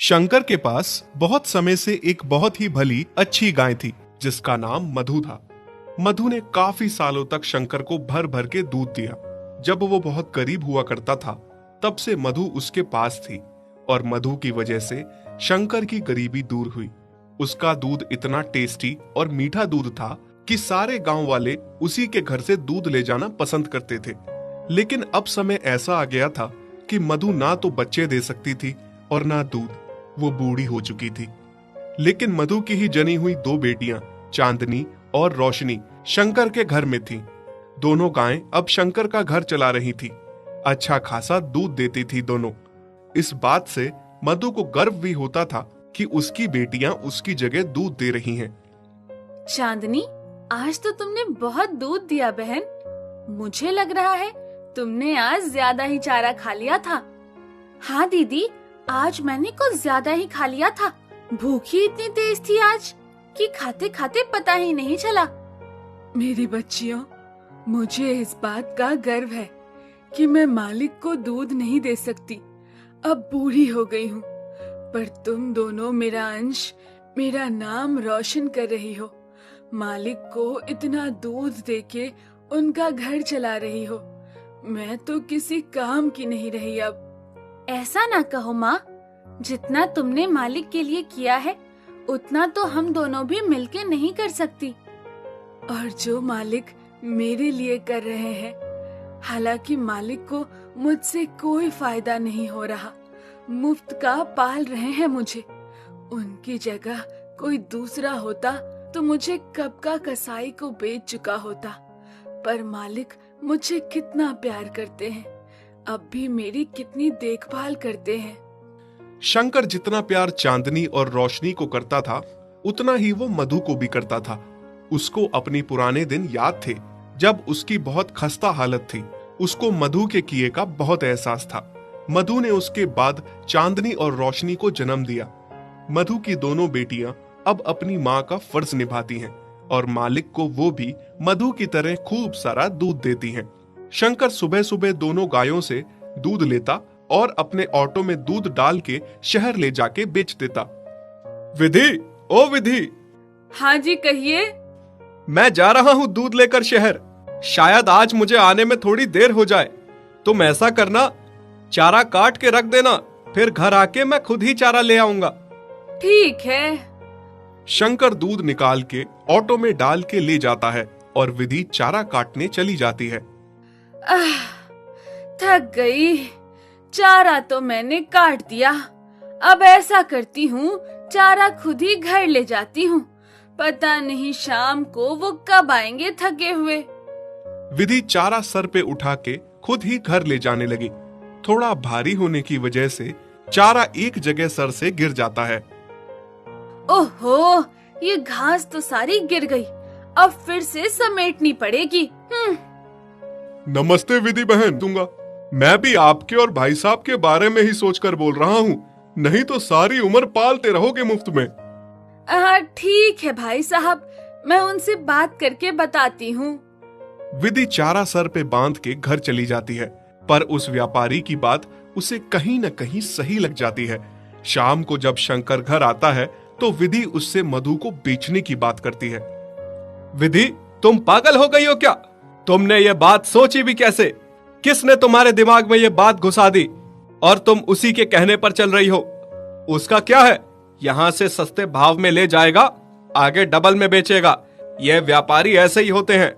शंकर के पास बहुत समय से एक बहुत ही भली अच्छी गाय थी जिसका नाम मधु था। मधु ने काफी सालों तक शंकर को भर भर के दूध दिया। जब वो बहुत गरीब हुआ करता था तब से मधु उसके पास थी और मधु की वजह से शंकर की गरीबी दूर हुई। उसका दूध इतना टेस्टी और मीठा दूध था कि सारे गांव वाले उसी के घर से दूध ले जाना पसंद करते थे। लेकिन अब समय ऐसा आ गया था कि मधु ना तो बच्चे दे सकती थी और ना दूध, वो बूढ़ी हो चुकी थी। लेकिन मधु की ही जनी हुई दो बेटियां चांदनी और रोशनी शंकर के घर में थीं। दोनों गायें अब शंकर का घर चला रही थी। अच्छा खासा दूध देती थी दोनों। इस बात से मधु को गर्व भी होता था कि उसकी बेटियां उसकी जगह दूध दे रही हैं। चांदनी, आज तो तुमने बहुत दूध दिया बहन। मुझे लग रहा है तुमने आज ज्यादा ही चारा खा लिया था। हाँ दीदी, आज मैंने कुछ ज्यादा ही खा लिया था। भूख ही इतनी तेज थी आज कि खाते खाते पता ही नहीं चला। मेरी बच्चियों, मुझे इस बात का गर्व है कि मैं मालिक को दूध नहीं दे सकती। अब बूढ़ी हो गई हूँ, पर तुम दोनों मेरा अंश, मेरा नाम रोशन कर रही हो। मालिक को इतना दूध देके उनका घर चला रही हो। मैं तो किसी काम की नहीं रही अब। ऐसा ना कहो माँ, जितना तुमने मालिक के लिए किया है उतना तो हम दोनों भी मिलके नहीं कर सकती। और जो मालिक मेरे लिए कर रहे हैं, हालांकि मालिक को मुझसे कोई फायदा नहीं हो रहा, मुफ्त का पाल रहे हैं मुझे। उनकी जगह कोई दूसरा होता तो मुझे कब का कसाई को बेच चुका होता। पर मालिक मुझे कितना प्यार करते हैं, अब भी मेरी कितनी देखभाल करते हैं। शंकर जितना प्यार चांदनी और रोशनी को करता था उतना ही वो मधु को भी करता था। उसको अपने पुराने दिन याद थे जब उसकी बहुत खस्ता हालत थी। उसको मधु के किए का बहुत एहसास था। मधु ने उसके बाद चांदनी और रोशनी को जन्म दिया। मधु की दोनों बेटियां अब अपनी माँ का फर्ज निभाती हैं और मालिक को वो भी मधु की तरह खूब सारा दूध देती हैं। शंकर सुबह सुबह दोनों गायों से दूध लेता और अपने ऑटो में दूध डाल के शहर ले जाके बेच देता। विधि, ओ विधि। हाँ जी, कहिए। मैं जा रहा हूँ दूध लेकर शहर। शायद आज मुझे आने में थोड़ी देर हो जाए। तुम ऐसा करना, चारा काट के रख देना, फिर घर आके मैं खुद ही चारा ले आऊंगा। ठीक है। शंकर दूध निकाल के ऑटो में डाल के ले जाता है और विधि चारा काटने चली जाती है। थक गई। चारा तो मैंने काट दिया। अब ऐसा करती हूँ, चारा खुद ही घर ले जाती हूँ। पता नहीं शाम को वो कब आएंगे थके हुए। विधि चारा सर पे उठा के खुद ही घर ले जाने लगी। थोड़ा भारी होने की वजह से चारा एक जगह सर से गिर जाता है। ओहो, ये घास तो सारी गिर गई। अब फिर से समेटनी पड़ेगी। नमस्ते विधि बहन। दूंगा, मैं भी आपके और भाई साहब के बारे में ही सोचकर बोल रहा हूँ, नहीं तो सारी उम्र पालते रहोगे मुफ्त में। ठीक है भाई साहब, मैं उनसे बात करके बताती हूँ। विधि चारा सर पे बांध के घर चली जाती है, पर उस व्यापारी की बात उसे कहीं न कहीं सही लग जाती है। शाम को जब शंकर घर आता है तो विधि उससे मधु को बेचने की बात करती है। विधि, तुम पागल हो गई हो क्या? तुमने ये बात सोची भी कैसे? किसने तुम्हारे दिमाग में ये बात घुसा दी और तुम उसी के कहने पर चल रही हो? उसका क्या है, यहाँ से सस्ते भाव में ले जाएगा, आगे डबल में बेचेगा। ये व्यापारी ऐसे ही होते हैं।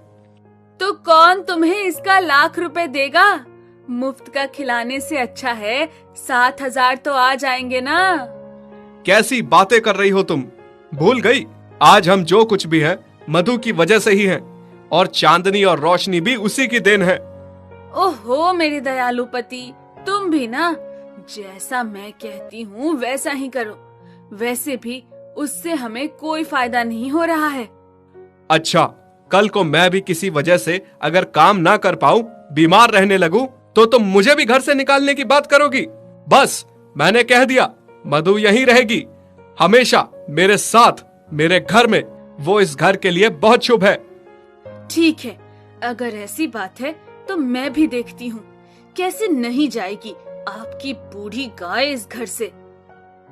तो कौन तुम्हें इसका लाख रुपए देगा? मुफ्त का खिलाने से अच्छा है 7,000 तो आ जाएंगे ना। कैसी बातें कर रही हो तुम? भूल गई, आज हम जो कुछ भी हैं मधु की वजह से ही हैं, और चांदनी और रोशनी भी उसी की देन है। ओहो मेरे दयालु पति, तुम भी ना, जैसा मैं कहती हूँ वैसा ही करो। वैसे भी उससे हमें कोई फायदा नहीं हो रहा है। अच्छा, कल को मैं भी किसी वजह से अगर काम ना कर पाऊँ, बीमार रहने लगूं, तो तुम मुझे भी घर से निकालने की बात करोगी? बस, मैंने कह दिया, मधु यहीं रहेगी हमेशा मेरे साथ, मेरे घर में। वो इस घर के लिए बहुत शुभ है। ठीक है, अगर ऐसी बात है तो मैं भी देखती हूँ कैसे नहीं जाएगी आपकी बूढ़ी गाय इस घर से।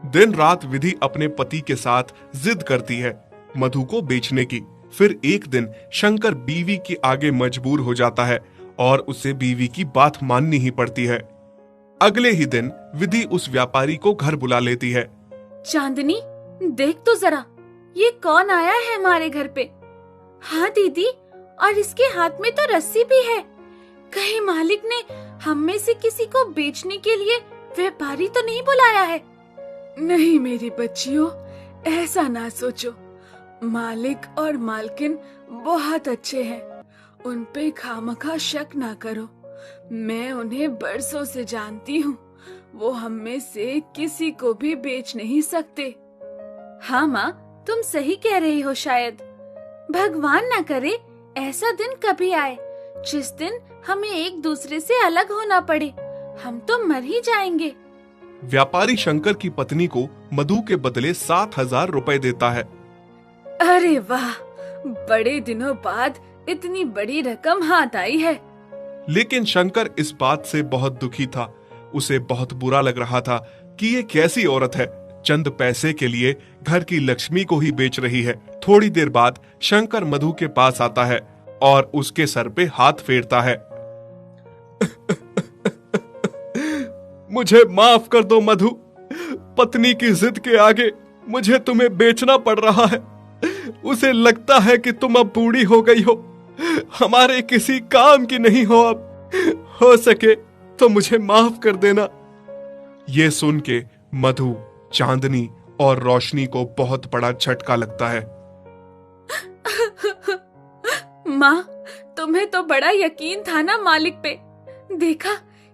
दिन रात विधि अपने पति के साथ जिद करती है मधु को बेचने की। फिर एक दिन शंकर बीवी के आगे मजबूर हो जाता है और उसे बीवी की बात माननी ही पड़ती है। अगले ही दिन विधि उस व्यापारी को घर बुला लेती है। चांदनी, देख तो जरा, ये कौन आया है हमारे घर पे? हाँ दीदी, और इसके हाथ में तो रस्सी भी है। कहीं मालिक ने हम में से किसी को बेचने के लिए व्यापारी तो नहीं बुलाया है? नहीं मेरी बच्चियों, ऐसा ना सोचो। मालिक और मालकिन बहुत अच्छे हैं, उन पे खामखा शक ना करो। मैं उन्हें बरसों से जानती हूँ, वो हम में से किसी को भी बेच नहीं सकते। हाँ माँ, तुम सही कह रही हो। शायद भगवान ना करे ऐसा दिन कभी आए जिस दिन हमें एक दूसरे से अलग होना पड़े। हम तो मर ही जाएंगे। व्यापारी शंकर की पत्नी को मधु के बदले 7,000 रुपए देता है। अरे वाह, बड़े दिनों बाद इतनी बड़ी रकम हाथ आई है। लेकिन शंकर इस बात से बहुत दुखी था। उसे बहुत बुरा लग रहा था कि ये कैसी औरत है, चंद पैसे के लिए घर की लक्ष्मी को ही बेच रही है। थोड़ी देर बाद शंकर मधु के पास आता है और उसके सर पे हाथ फेरता है। मुझे माफ कर दो मधु, पत्नी की जिद के आगे मुझे तुम्हें बेचना पड़ रहा है। उसे लगता है कि तुम अब बूढ़ी हो गई हो, हमारे किसी काम की नहीं हो अब। हो सके तो मुझे माफ कर देना। ये सुन के मधु, चांदनी और रोशनी को बहुत बड़ा झटका लगता है। माँ, तुम्हें तो बड़ा यकीन था ना मालिक पे। देखा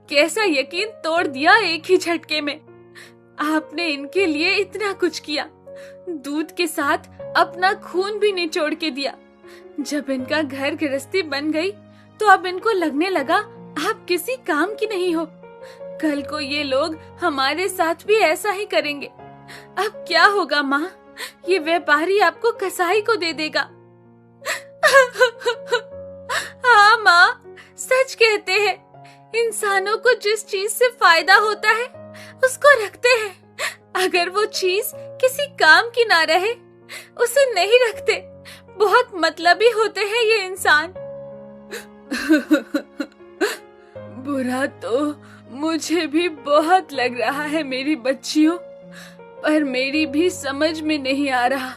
कैसा यकीन तोड़ दिया एक ही झटके में। आपने इनके लिए इतना कुछ किया, दूध के साथ अपना खून भी निचोड़ के दिया। जब इनका घर गृहस्थी बन गई तो अब इनको लगने लगा आप किसी काम की नहीं हो। कल को ये लोग हमारे साथ भी ऐसा ही करेंगे। अब क्या होगा माँ? ये व्यापारी आपको कसाई को दे देगा। हाँ माँ, सच कहते हैं, इंसानों को जिस चीज से फायदा होता है उसको रखते हैं। अगर वो चीज किसी काम की ना रहे उसे नहीं रखते। बहुत मतलबी होते हैं ये इंसान। बुरा तो मुझे भी बहुत लग रहा है मेरी बच्चियों, पर मेरी भी समझ में नहीं आ रहा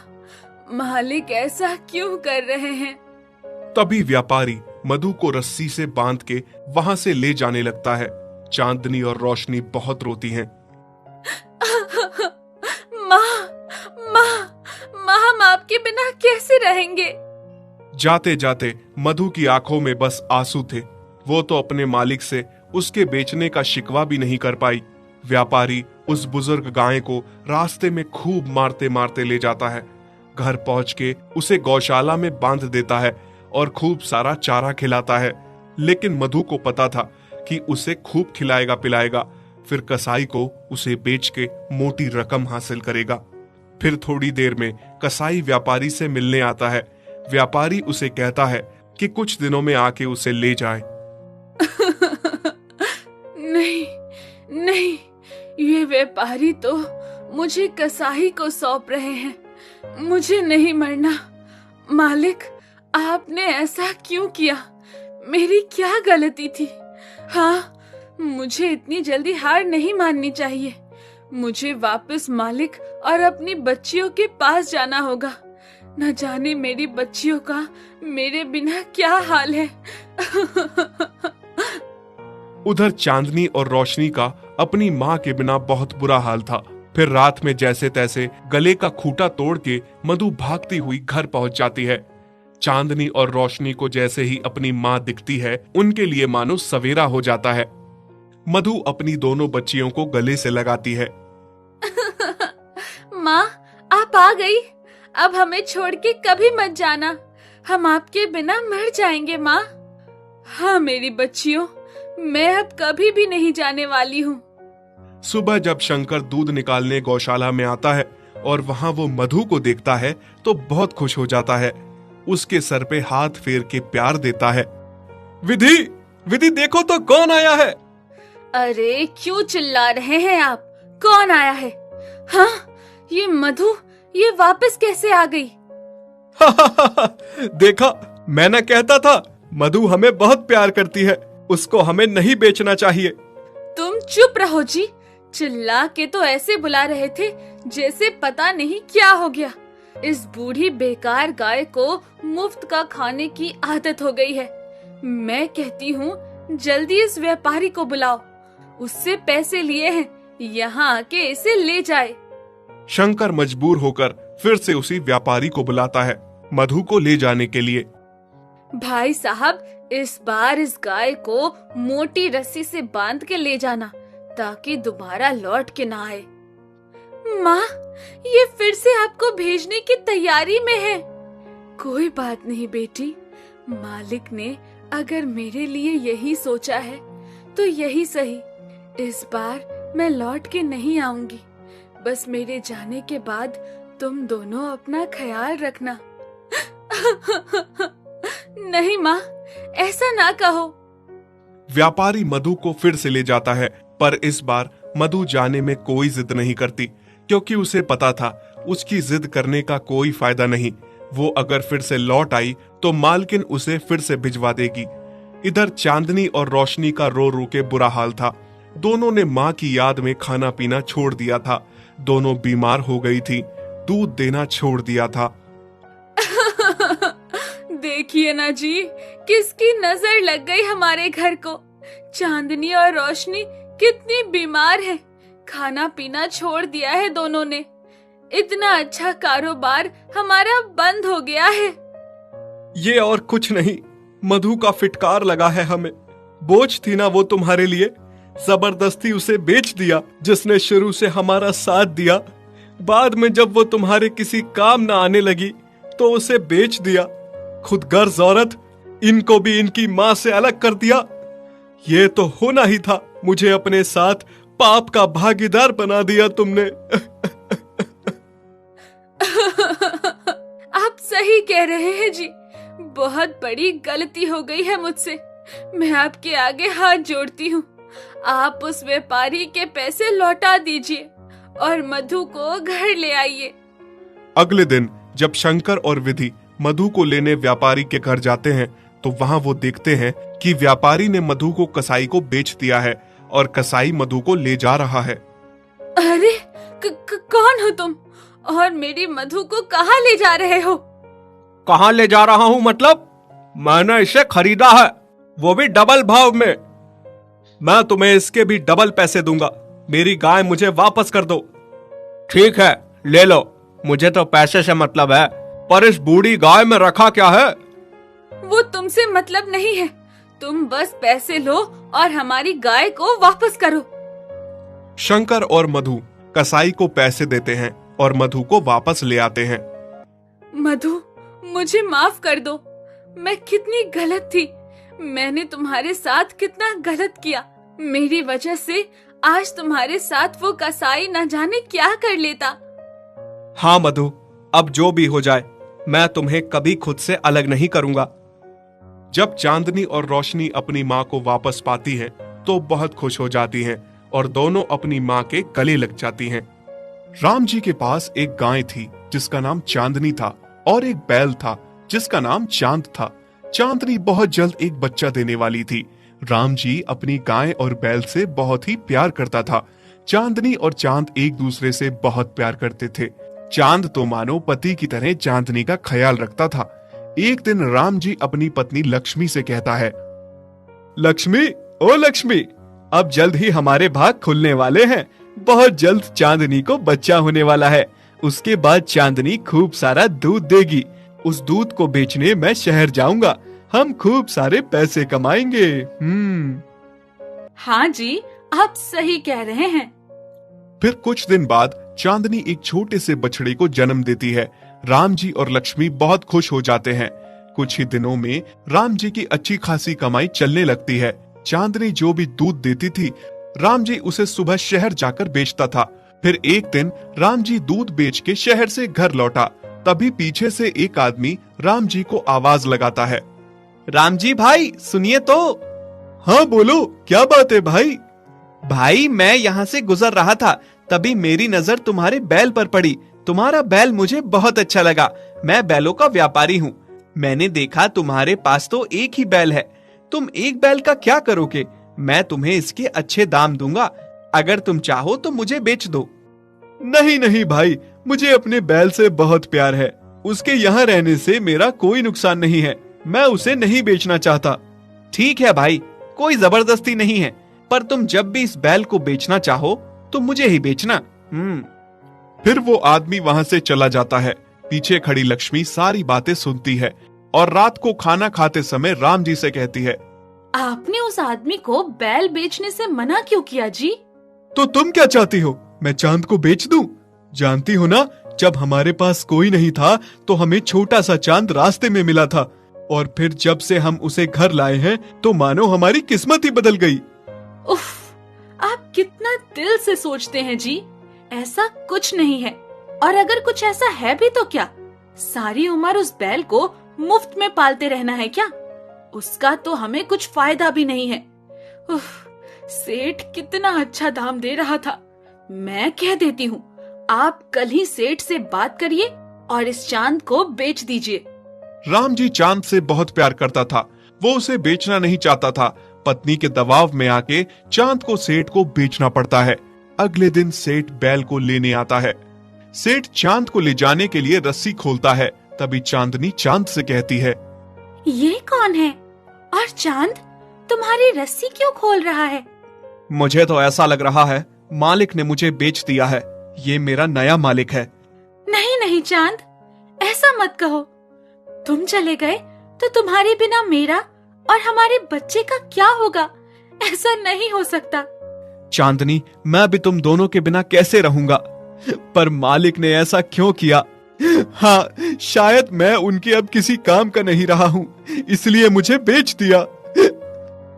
मालिक ऐसा क्यों कर रहे हैं। तभी व्यापारी मधु को रस्सी से बांध के वहां से ले जाने लगता है। चांदनी और रोशनी बहुत रोती हैं। माँ, हम आपके बिना कैसे रहेंगे? जाते जाते मधु की आंखों में बस आंसू थे। वो तो अपने मालिक से उसके बेचने का शिकवा भी नहीं कर पाई। व्यापारी उस बुजुर्ग गाय को रास्ते में खूब मारते मारते ले जाता है। घर पहुंच के उसे गौशाला में बांध देता है और खूब सारा चारा खिलाता है। लेकिन मधु को पता था कि उसे खूब खिलाएगा पिलाएगा, फिर कसाई को उसे बेच के मोटी रकम हासिल करेगा। फिर थोड़ी देर में कसाई व्यापारी से मिलने आता है। व्यापारी उसे कहता है कि कुछ दिनों में आके उसे ले जाए। नहीं नहीं, ये व्यापारी तो मुझे कसाई को सौंप रहे हैं। मुझे नहीं मरना। मालिक, आपने ऐसा क्यों किया? मेरी क्या गलती थी? हाँ, मुझे इतनी जल्दी हार नहीं माननी चाहिए। मुझे वापस मालिक और अपनी बच्चियों के पास जाना होगा। न जाने मेरी बच्चियों का मेरे बिना क्या हाल है। उधर चांदनी और रोशनी का अपनी माँ के बिना बहुत बुरा हाल था। फिर रात में जैसे तैसे गले का खूंटा तोड़ के मधु भागती हुई घर पहुंच जाती है। चांदनी और रोशनी को जैसे ही अपनी माँ दिखती है, उनके लिए मानो सवेरा हो जाता है। मधु अपनी दोनों बच्चियों को गले से लगाती है। माँ, आप आ गई। अब हमें छोड़ के कभी मत जाना, हम आपके बिना मर जाएंगे माँ। हाँ मेरी बच्चियों, मैं अब कभी भी नहीं जाने वाली हूँ। सुबह जब शंकर दूध निकालने गौशाला में आता है और वहाँ वो मधु को देखता है तो बहुत खुश हो जाता है। उसके सर पे हाथ फेर के प्यार देता है। विधि, विधि देखो तो कौन आया है। अरे क्यों चिल्ला रहे हैं आप? कौन आया है? हाँ, ये मधु ये वापस कैसे आ गई? देखा, मैं ना कहता था, मधु हमें बहुत प्यार करती है, उसको हमें नहीं बेचना चाहिए। तुम चुप रहो जी। चिल्ला के तो ऐसे बुला रहे थे जैसे पता नहीं क्या हो गया। इस बूढ़ी बेकार गाय को मुफ्त का खाने की आदत हो गई है। मैं कहती हूँ जल्दी इस व्यापारी को बुलाओ, उससे पैसे लिए हैं, यहाँ आके इसे ले जाए। शंकर मजबूर होकर फिर से उसी व्यापारी को बुलाता है मधु को ले जाने के लिए। भाई साहब, इस बार इस गाय को मोटी रस्सी से बांध के ले जाना ताकि दोबारा लौट के ना आए। माँ, ये फिर से आपको भेजने की तैयारी में है। कोई बात नहीं बेटी, मालिक ने अगर मेरे लिए यही सोचा है तो यही सही। इस बार मैं लौट के नहीं आऊंगी। बस मेरे जाने के बाद तुम दोनों अपना ख्याल रखना। नहीं माँ, ऐसा ना कहो। व्यापारी मधु को फिर से ले जाता है, पर इस बार मधु जाने में कोई जिद नहीं करती, क्योंकि उसे पता था उसकी जिद करने का कोई फायदा नहीं। वो अगर फिर से लौट आई तो मालकिन उसे फिर से भिजवा देगी। इधर चांदनी और रोशनी का रो रो के बुरा हाल था। दोनों ने माँ की याद में खाना पीना छोड़ दिया था। दोनों बीमार हो गई थी, दूध देना छोड़ दिया था। देखिए ना जी, किसकी नजर लग गई हमारे घर को। चांदनी और रोशनी कितनी बीमार है, खाना पीना छोड़ दिया है दोनों ने। इतना अच्छा कारोबार हमारा बंद हो गया है। ये और कुछ नहीं, मधु का फिटकार लगा है हमें। बोझ थी ना वो तुम्हारे लिए, जबरदस्ती उसे बेच दिया। जिसने शुरू से हमारा साथ दिया, बाद में जब वो तुम्हारे किसी काम ना आने लगी तो उसे बेच दिया। खुद गर्ज औरत, इनको भी इनकी माँ से अलग कर दिया। ये तो होना ही था, मुझे अपने साथ पाप का भागीदार बना दिया तुमने। आप सही कह रहे हैं जी, बहुत बड़ी गलती हो गई है मुझसे। मैं आपके आगे हाथ जोड़ती हूँ। आप उस व्यापारी के पैसे लौटा दीजिए और मधु को घर ले आइए। अगले दिन जब शंकर और विधि मधु को लेने व्यापारी के घर जाते हैं तो वहां वो देखते हैं कि व्यापारी ने मधु को कसाई को बेच दिया है और कसाई मधु को ले जा रहा है। अरे कौन हो तुम और मेरी मधु को कहाँ ले जा रहे हो? कहाँ ले जा रहा हूँ मतलब? मैंने इसे खरीदा है, वो भी डबल भाव में। मैं तुम्हें इसके भी डबल पैसे दूंगा। मेरी गाय मुझे वापस कर दो। ठीक है, ले लो, मुझे तो पैसे से मतलब है, पर इस बूढ़ी गाय में रखा क्या है? वो तुमसे मतलब नहीं है। तुम बस पैसे लो और हमारी गाय को वापस करो। शंकर और मधु कसाई को पैसे देते हैं और मधु को वापस ले आते हैं। मधु, मुझे माफ कर दो। मैं कितनी गलत थी। मैंने तुम्हारे साथ कितना गलत किया। मेरी वजह से आज तुम्हारे साथ वो कसाई न जाने क्या कर लेता। हाँ मधु, अब जो भी हो जाए, मैं तुम्हें कभी खुद से अलग नहीं करूंगा। जब चांदनी और रोशनी अपनी माँ को वापस पाती हैं, तो बहुत खुश हो जाती हैं और दोनों अपनी माँ के गले लग जाती हैं। राम जी के पास एक गाय थी जिसका नाम चांदनी था और एक बैल था जिसका नाम चांद था। चांदनी बहुत जल्द एक बच्चा देने वाली थी। राम जी अपनी गाय और बैल से बहुत ही प्यार करता था। चांदनी और चांद एक दूसरे से बहुत प्यार करते थे। चांद तो मानो पति की तरह चांदनी का ख्याल रखता था। एक दिन राम जी अपनी पत्नी लक्ष्मी से कहता है, लक्ष्मी, ओ लक्ष्मी, अब जल्द ही हमारे भाग खुलने वाले हैं। बहुत जल्द चांदनी को बच्चा होने वाला है। उसके बाद चांदनी खूब सारा दूध देगी। उस दूध को बेचने मैं शहर जाऊंगा। हम खूब सारे पैसे कमाएंगे। हाँ जी, आप सही कह रहे हैं। फिर कुछ दिन बाद चांदनी एक छोटे से बछड़े को जन्म देती है। राम जी और लक्ष्मी बहुत खुश हो जाते हैं। कुछ ही दिनों में राम जी की अच्छी खासी कमाई चलने लगती है। चांदनी जो भी दूध देती थी, राम जी उसे सुबह शहर जाकर बेचता था। फिर एक दिन राम जी दूध बेच के शहर से घर लौटा। तभी पीछे से एक आदमी राम जी को आवाज लगाता है, राम जी भाई, सुनिए तो। हाँ बोलो, क्या बात है भाई? भाई, मैं यहाँ से गुजर रहा था तभी मेरी नजर तुम्हारे बैल पर पड़ी। तुम्हारा बैल मुझे बहुत अच्छा लगा। मैं बैलों का व्यापारी हूँ। मैंने देखा तुम्हारे पास तो एक ही बैल है। तुम एक बैल का क्या करोगे? मैं तुम्हें इसके अच्छे दाम दूंगा। अगर तुम चाहो तो मुझे बेच दो। नहीं नहीं भाई, मुझे अपने बैल से बहुत प्यार है। उसके यहाँ रहने से मेरा कोई नुकसान नहीं है। मैं उसे नहीं बेचना चाहता। ठीक है भाई, कोई जबरदस्ती नहीं है, पर तुम जब भी इस बैल को बेचना चाहो तो मुझे ही बेचना। फिर वो आदमी वहां से चला जाता है। पीछे खड़ी लक्ष्मी सारी बातें सुनती है और रात को खाना खाते समय राम जी से कहती है, आपने उस आदमी को बैल बेचने से मना क्यों किया जी? तो तुम क्या चाहती हो? मैं चांद को बेच दूं? जानती हो ना, जब हमारे पास कोई नहीं था तो हमें छोटा सा चांद रास्ते में मिला था, और फिर जब से हम उसे घर लाए हैं तो मानो हमारी किस्मत ही बदल गई। उफ, आप कितना दिल से सोचते हैं जी। ऐसा कुछ नहीं है, और अगर कुछ ऐसा है भी तो क्या? सारी उम्र उस बैल को मुफ्त में पालते रहना है क्या? उसका तो हमें कुछ फायदा भी नहीं है। उफ, सेठ कितना अच्छा दाम दे रहा था। मैं कह देती हूँ, आप कल ही सेठ से बात करिए और इस चांद को बेच दीजिए। राम जी चांद से बहुत प्यार करता था। वो उसे बेचना नहीं चाहता था। पत्नी के दबाव में आके चांद को सेठ को बेचना पड़ता है। अगले दिन सेठ बैल को लेने आता है। सेठ चांद को ले जाने के लिए रस्सी खोलता है। तभी चांदनी चांद से कहती है, ये कौन है? और चांद तुम्हारी रस्सी क्यों खोल रहा है? मुझे तो ऐसा लग रहा है मालिक ने मुझे बेच दिया है। ये मेरा नया मालिक है। नहीं नहीं चांद, ऐसा मत कहो। तुम चले गए तो तुम्हारे बिना मेरा और हमारे बच्चे का क्या होगा? ऐसा नहीं हो सकता। चांदनी, मैं भी तुम दोनों के बिना कैसे रहूंगा? पर मालिक ने ऐसा क्यों किया? हाँ, शायद मैं उनके अब किसी काम का नहीं रहा हूँ, इसलिए मुझे बेच दिया।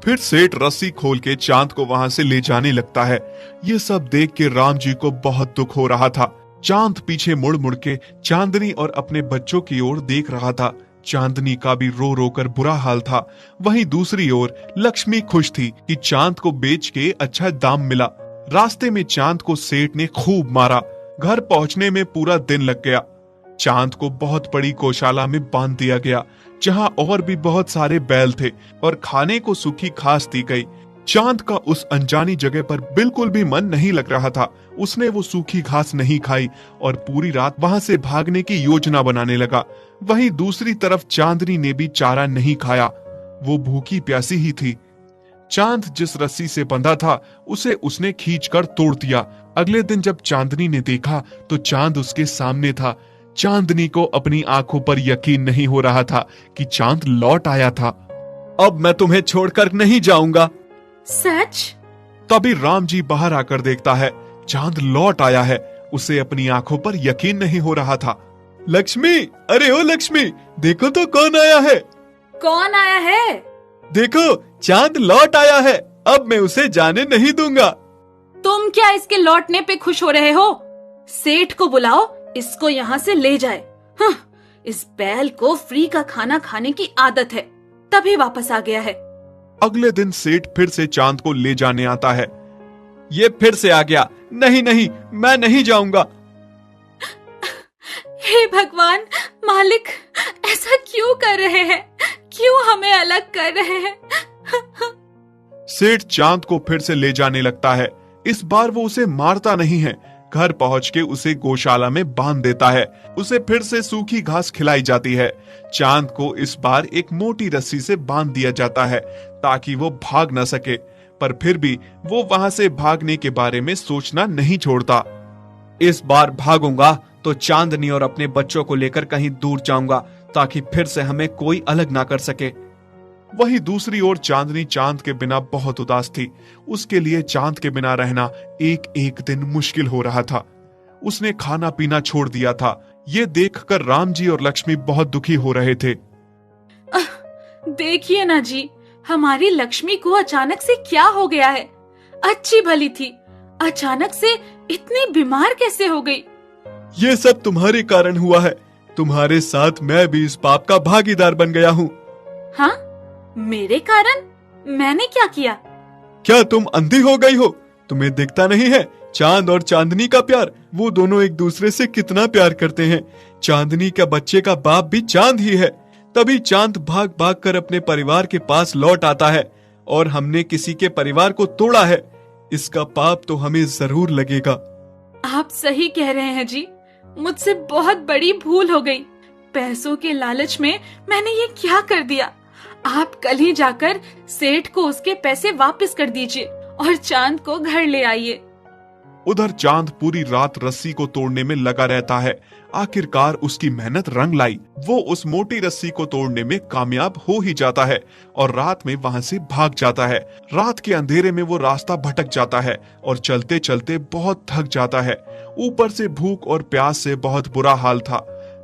फिर सेठ रस्सी खोल के चांद को वहां से ले जाने लगता है। ये सब देख के राम जी को बहुत दुख हो रहा था। चांद पीछे मुड़ मुड़ के चांदनी और अपने बच्चों की ओर देख रहा था। चांदनी का भी रो रो कर बुरा हाल था। वहीं दूसरी ओर लक्ष्मी खुश थी कि चांद को बेच के अच्छा दाम मिला। रास्ते में चांद को सेठ ने खूब मारा। घर पहुंचने में पूरा दिन लग गया। चांद को बहुत बड़ी गौशाला में बांध दिया गया, जहां और भी बहुत सारे बैल थे और खाने को सूखी घास दी गई। चांद का उस अनजानी जगह पर बिल्कुल भी मन नहीं लग रहा था। उसने वो सूखी घास नहीं खाई और पूरी रात वहां से भागने की योजना बनाने लगा। वहीं दूसरी तरफ चांदनी ने भी चारा नहीं खाया। वो भूखी प्यासी ही थी। चांद जिस रस्सी से बंधा था उसे उसने खींचकर तोड़ दिया। अगले दिन जब चांदनी ने देखा तो चांद उसके सामने था। चांदनी को अपनी आंखों पर यकीन नहीं हो रहा था कि चांद लौट आया था। अब मैं तुम्हें छोड़कर नहीं जाऊंगा। सच? तभी राम जी बाहर आकर देखता है चांद लौट आया है। उसे अपनी आंखों पर यकीन नहीं हो रहा था। लक्ष्मी, अरे ओ लक्ष्मी, देखो तो कौन आया है। कौन आया है? देखो, चांद लौट आया है। अब मैं उसे जाने नहीं दूंगा। तुम क्या इसके लौटने पे खुश हो रहे हो? सेठ को बुलाओ, इसको यहाँ से ले जाए। हाँ, इस बैल को फ्री का खाना खाने की आदत है, तभी वापस आ गया है। अगले दिन सेठ फिर से चांद को ले जाने आता है। ये फिर से आ गया। नहीं नहीं, मैं नहीं जाऊंगा। हे भगवान, मालिक ऐसा क्यों कर रहे हैं? क्यों हमें अलग कर रहे हैं? सेठ चांद को फिर से ले जाने लगता है। इस बार वो उसे मारता नहीं है। घर पहुंच के उसे गौशाला में बांध देता है। उसे फिर से सूखी घास खिलाई जाती है। चांद को इस बार एक मोटी रस्सी से बांध दिया जाता है ताकि वो भाग न सके, पर फिर भी वो वहां से भागने के बारे में सोचना नहीं छोड़ता। इस बार भागूंगा तो चांदनी और अपने बच्चों को लेकर कहीं दूर जाऊंगा ताकि फिर से हमें कोई अलग ना कर सके। वहीं दूसरी ओर चांदनी चांद के बिना बहुत उदास थी। उसके लिए चांद के बिना रहना एक एक दिन मुश्किल हो रहा था। उसने खाना पीना छोड़ दिया था। ये देखकर राम जी और लक्ष्मी बहुत दुखी हो रहे थे। देखिए ना जी, हमारी लक्ष्मी को अचानक से क्या हो गया है? अच्छी भली थी, अचानक से इतनी बीमार कैसे हो गई? ये सब तुम्हारे कारण हुआ है। तुम्हारे साथ मैं भी इस पाप का भागीदार बन गया हूँ। हाँ, मेरे कारण? मैंने क्या किया? क्या तुम अंधी हो गई हो? तुम्हें दिखता नहीं है चांद और चांदनी का प्यार? वो दोनों एक दूसरे से कितना प्यार करते हैं। चांदनी का बच्चे का बाप भी चांद ही है। तभी चांद भाग भाग कर अपने परिवार के पास लौट आता है और हमने किसी के परिवार को तोड़ा है, इसका पाप तो हमें जरूर लगेगा। आप सही कह रहे हैं जी, मुझसे बहुत बड़ी भूल हो गई। पैसों के लालच में मैंने ये क्या कर दिया। आप कल ही जाकर सेठ को उसके पैसे वापस कर दीजिए और चांद को घर ले आइए। उधर चांद पूरी रात रस्सी को तोड़ने में लगा रहता है। आखिरकार उसकी मेहनत रंग लाई। वो उस मोटी रस्सी को तोड़ने में कामयाब हो ही जाता है और रात में वहां से भाग जाता है। रात के अंधेरे में वो रास्ता भटक जाता है और चलते चलते बहुत थक जाता है। ऊपर से भूख और प्यास से बहुत बुरा हाल था।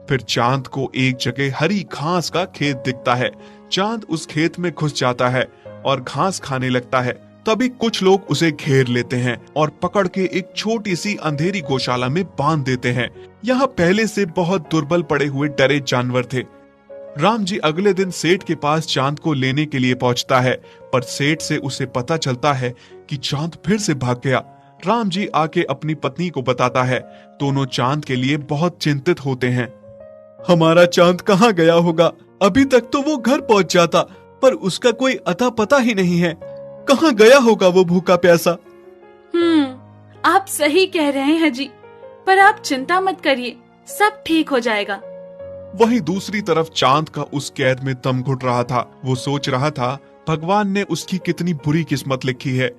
फिर चांद को एक जगह हरी घास का खेत दिखता है। चांद उस खेत में घुस जाता है और घास खाने लगता है। तभी कुछ लोग उसे घेर लेते हैं और पकड़ के एक छोटी सी अंधेरी गौशाला में बांध देते हैं। यहाँ पहले से बहुत दुर्बल पड़े हुए डरे जानवर थे। राम जी अगले दिन सेठ के पास चांद को लेने के लिए पहुंचता है, पर सेठ से उसे पता चलता है कि चांद फिर से भाग गया। राम जी आके अपनी पत्नी को बताता है। दोनों चांद के लिए बहुत चिंतित होते हैं। हमारा चांद कहाँ गया होगा? अभी तक तो वो घर पहुंच जाता, पर उसका कोई अता पता ही नहीं है। कहाँ गया होगा वो भूखा प्यासा? आप सही कह रहे हैं जी, पर आप चिंता मत करिए, सब ठीक हो जाएगा। वहीं दूसरी तरफ चांद का उस कैद में दम घुट रहा था। वो सोच रहा था भगवान ने उसकी कितनी बुरी किस्मत लिखी है